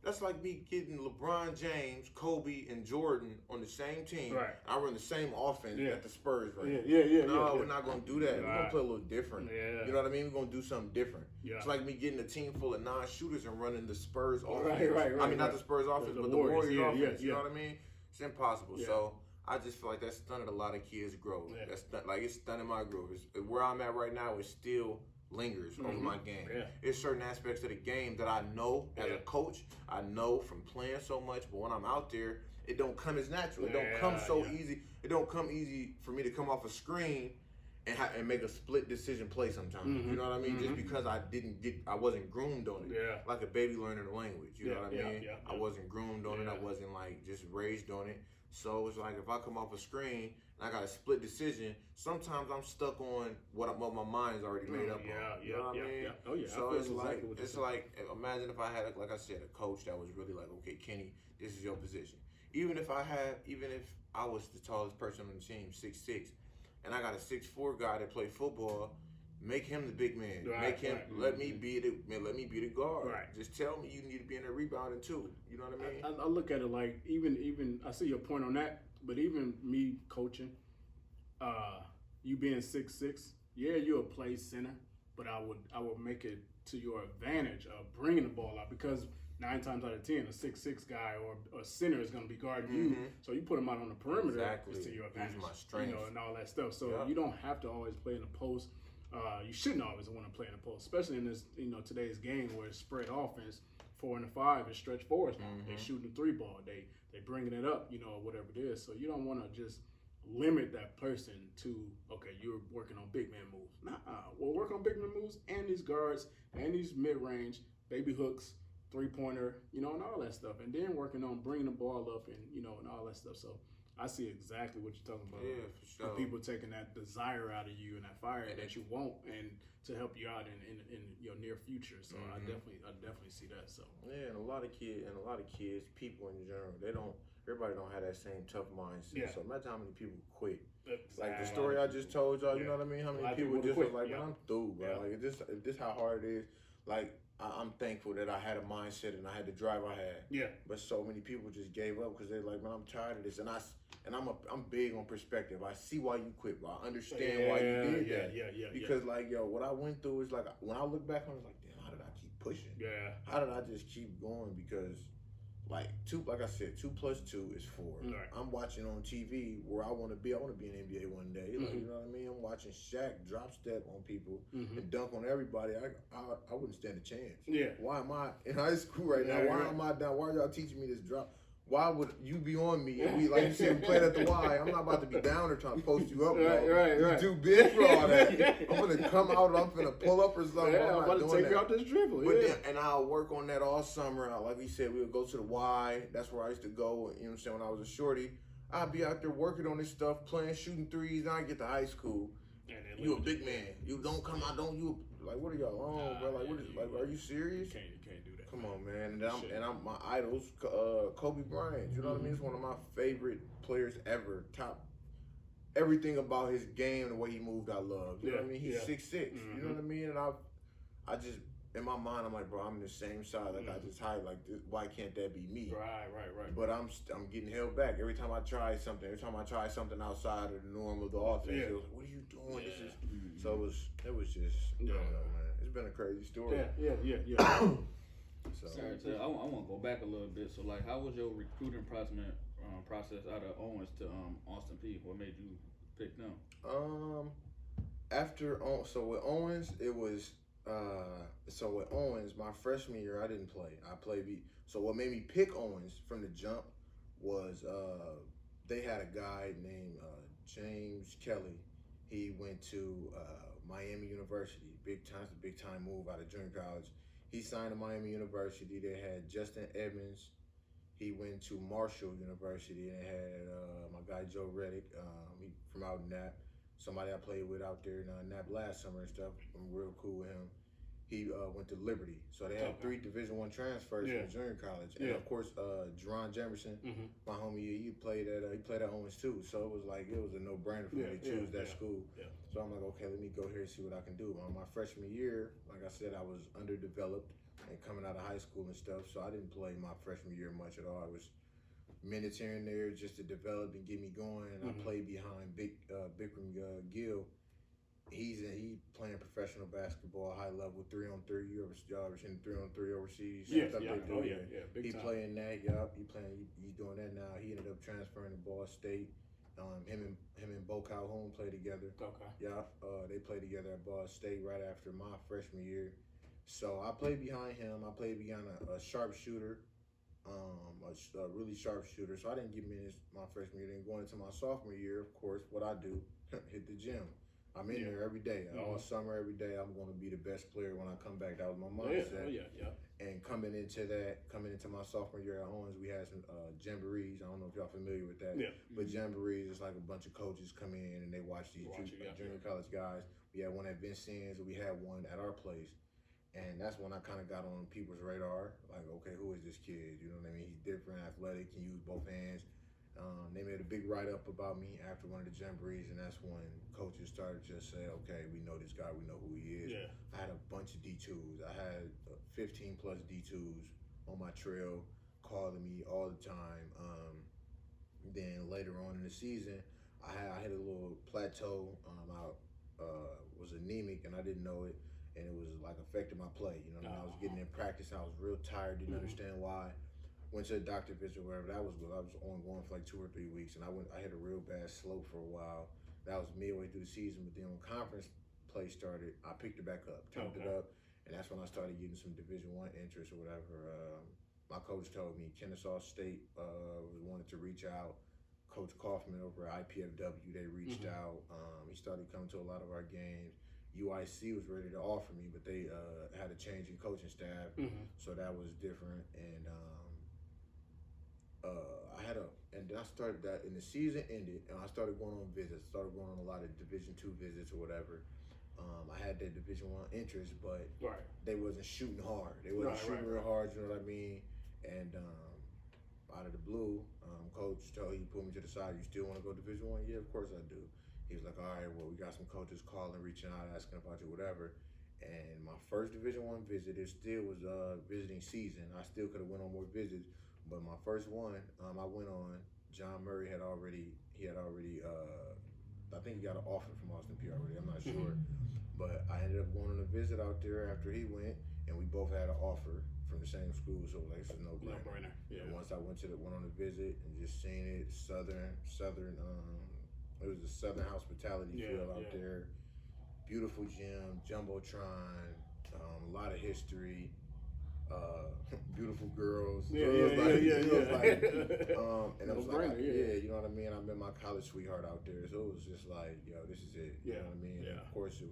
That's like me getting LeBron James, Kobe, and Jordan on the same team. Right. I run the same offense at the Spurs. Right? No, we're not going to do that. We're going to play a little different. Yeah. You know what I mean? We're going to do something different. Yeah. It's like me getting a team full of non-shooters and running the Spurs offense. Right. I mean, not the Spurs offense, but the Warriors offense. You know what I mean? It's impossible. Yeah. So I just feel like that's stunted a lot of kids' growth. Yeah. It's stunning my growth. Where I'm at right now is still lingers over my game. Yeah. There's certain aspects of the game that I know as a coach, I know from playing so much, but when I'm out there, it don't come as natural. It don't come so easy. It don't come easy for me to come off a screen and make a split decision play sometimes. You know what I mean? Just because I wasn't groomed on it. Yeah. Like a baby learning a language. You know what I mean? I wasn't groomed on it. I wasn't like just raised on it. So it's like if I come off a screen and I got a split decision, sometimes I'm stuck on what my mind's already made up on. You know what I mean? Oh yeah. So it's like imagine if I had, like I said, a coach that was really like, okay, Kenny, this is your position. Even if I was the tallest person on the team, 6'6", and I got a 6'4" guy that played football, make him the big man. Let me be the guard. Right. Just tell me you need to be in there rebounding too. You know what I mean? I look at it like even I see your point on that, but even me coaching, you being 6'6", you're a play center, but I would make it to your advantage of bringing the ball out, because 9 times out of 10, a 6'6" guy or a center is going to be guarding you. So you put him out on the perimeter, it's to your advantage. My strength. And all that stuff. So you don't have to always play in the post. You shouldn't always want to play in the post, especially in this, today's game where it's spread offense. 4 and 5 is stretch forwards now. They're shooting the 3 ball. They bringing it up, or whatever it is. So you don't want to just limit that person to, okay, you're working on big man moves. We'll work on big man moves and these guards and these mid-range, baby hooks, three-pointer, and all that stuff. And then working on bringing the ball up and, and all that stuff. So I see exactly what you're talking about. Yeah, for sure. People taking that desire out of you and that fire that you want and to help you out in your near future. So I definitely see that. So yeah, and a lot of kids, people in general, everybody don't have that same tough mindset. Yeah. So imagine how many people quit. Exactly. Like the story I just told y'all, you know what I mean? How many people just was like, man, I'm through, bro. Yeah. Like, is this how hard it is? Like, I'm thankful that I had a mindset and I had the drive I had. Yeah. But so many people just gave up because they're like, man, I'm tired of this. And I'm big on perspective. I see why you quit, bro. I understand why you did that. Yeah. Because like, yo, what I went through is like, when I look back, I was like, damn, how did I keep pushing? Yeah. How did I just keep going? Because like I said, 2 + 2 is 4. Right. I'm watching on TV where I want to be. I want to be in the NBA one day. Like, you know what I mean? I'm watching Shaq drop step on people and dunk on everybody. I wouldn't stand a chance. Yeah. Why am I in high school right now? Why am I down? Why are y'all teaching me this drop? Why would you be on me? And we, like you said, we played at the Y. I'm not about to be down there trying to post you up, bro. Right. You too big for all that. I'm gonna come out and I'm gonna pull up or something. Yeah, I'm about to take you out this dribble. But then, and I'll work on that all summer. Like we said, we would go to the Y. That's where I used to go. You know what I'm saying? When I was a shorty, I'd be out there working on this stuff, playing, shooting threes. Then I get to high school. You a big man. You don't come out. Don't you? Like, what are y'all on, bro? Like, what is? Like, are you serious? You can't do that. Come on, man. And I'm my idols, Kobe Bryant. You know what I mean? He's one of my favorite players ever. Top everything about his game, the way he moved, I love. You know what I mean? He's 6'6". You know what I mean? And I just in my mind, I'm like, bro, I'm the same size. Like I just hide like this. Why can't that be me? Right. But I'm getting held back every time I try something. Every time I try something outside of the norm of the offense, it was like, what are you doing? This is so it was just I don't know, man. It's been a crazy story. Yeah. So I want to go back a little bit. So, like, how was your recruiting process out of Owens to Austin Peay? What made you pick them? So with Owens, it was with Owens, my freshman year, I didn't play. I played B. So what made me pick Owens from the jump was they had a guy named James Kelly. He went to Miami University. Big time move out of junior college. He signed to Miami University. They had Justin Edmonds. He went to Marshall University, and they had my guy Joe Reddick, he from out in Nap. Somebody I played with out there in Nap last summer and stuff. I'm real cool with him. He went to Liberty. So they had 3 Division I transfers from junior college. And of course, Jerron Jefferson, my homie, he played at Owens too. So it was a no-brainer for me to choose that school. Yeah. So I'm like, okay, let me go here and see what I can do. My freshman year, like I said, I was underdeveloped and coming out of high school and stuff. So I didn't play my freshman year much at all. It was minutes here and there just to develop and get me going. And I played behind Bikram Gill. He playing professional basketball, high level, 3-on-3. Y'all ever seen 3-on-3 overseas? He playing that. He's doing that now. He ended up transferring to Ball State. Him and Bo Calhoun play together. They played together at Ball State right after my freshman year. So I played behind him. I played behind a sharpshooter, a really sharp shooter. So I didn't get minutes my freshman year. Then going into my sophomore year, of course, what I do, hit the gym. I'm in there every day, all summer, every day. I'm going to be the best player when I come back. That was my mindset. And coming into my sophomore year at Owens, we had some jamborees. I don't know if y'all familiar with that. But jamborees is like a bunch of coaches come in and they watch these junior college guys. We had one at Vincennes, and we had one at our place. And that's when I kind of got on people's radar. Like, okay, who is this kid? You know what I mean? He's different, athletic, can use both hands. They made a big write-up about me after one of the jamborees, and that's when coaches started to just say, okay, we know this guy, we know who he is. I had a bunch of D2s. I had 15 plus D2s on my trail calling me all the time. Then later on in the season, I hit a little plateau. I was anemic, and I didn't know it, and it was like affecting my play. You know what I mean? I was getting in practice. I was real tired, didn't understand why. Went to a doctor visit, wherever that was. I was ongoing for like 2 or 3 weeks, and I had a real bad slope for a while. That was midway through the season, but then when conference play started, I picked it back up, turned it up, and that's when I started getting some Division I interest or whatever. My coach told me Kennesaw State wanted to reach out. Coach Kaufman over at IPFW. They reached out. He started coming to a lot of our games. UIC was ready to offer me, but they had a change in coaching staff, so that was different. And and then I started that, and the season ended, and I started going on visits. Started going on a lot of Division II visits or whatever. I had that Division I interest, but they wasn't shooting hard. They wasn't shooting real hard. You know what I mean? And out of the blue, coach he put me to the side. You still want to go Division I? Yeah, of course I do. He was like, all right, well, we got some coaches calling, reaching out, asking about you, whatever. And my first Division I visit, it still was visiting season. I still could have went on more visits, but my first one, I went on. John Murray had already, I think he got an offer from Austin Peay already. I'm not sure, but I ended up going on a visit out there after he went, and we both had an offer from the same school, so like it's a no-brainer. Yeah. And once I went on a visit and just seen it, southern. It was a southern hospitality feel out there. Beautiful gym, jumbotron, a lot of history. Beautiful girls. And I was like, you know what I mean? I met my college sweetheart out there, so it was just like, yo, this is it. You know what I mean? And of course,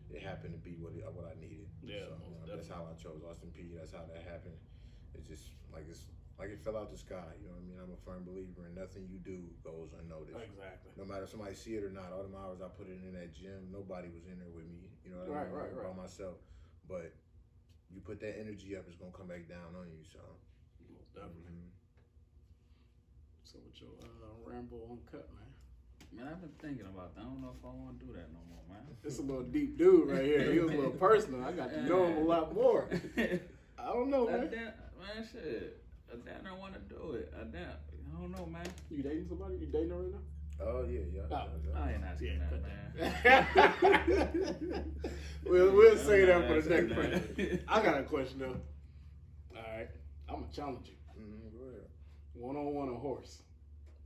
it happened to be what I needed. Yeah, so that's how I chose Austin Peay. That's how that happened. It's just like it fell out the sky. You know what I mean? I'm a firm believer in nothing you do goes unnoticed. Exactly. No matter if somebody see it or not, all the hours I put in that gym, nobody was in there with me. You know what I mean? By myself, but. You put that energy up, it's gonna come back down on you. So, most definitely. So with your Rambo Uncut, man. Man, I've been thinking about that. I don't know if I want to do that no more, man. It's a little deep dude right here. He was a little personal. I got to know him a lot more. I don't know, man. Man, shit. I don't want to do it. I don't know, man. You dating somebody? You dating her right now? Oh yeah. I ain't asking that, man. We'll say that for the next question. I got a question though. All right, I'm gonna challenge you. Go ahead. 1-on-1 a horse.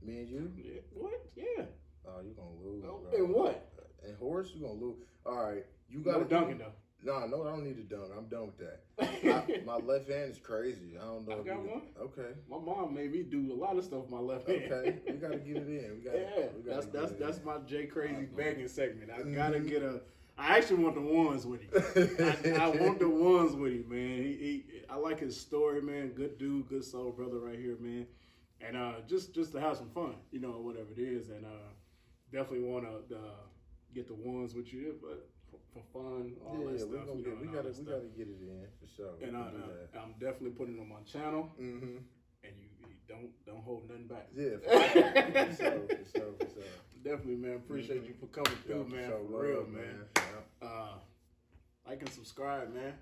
Me and you? Yeah. What? Yeah. Oh, you gonna lose? Oh, and what? And horse, you gonna love. All right, you got no dunking though. No, I don't need to dunk. I'm done with that. My left hand is crazy. I don't know. I got one. Okay. My mom made me do a lot of stuff with my left hand. Okay, we gotta get it in. That's my J Crazy begging segment. I gotta get a. I actually want the ones with him. I want the ones with him, man. I like his story, man. Good dude, good soul brother right here, man. And just to have some fun, you know, whatever it is, and definitely want to get the ones with you, but. For fun, all that stuff. We gotta get it in for sure. And I'm definitely putting it on my channel. And you don't hold nothing back. Yeah, for sure. Definitely, man. Appreciate you for coming through, man. For real, man. Like and subscribe, man.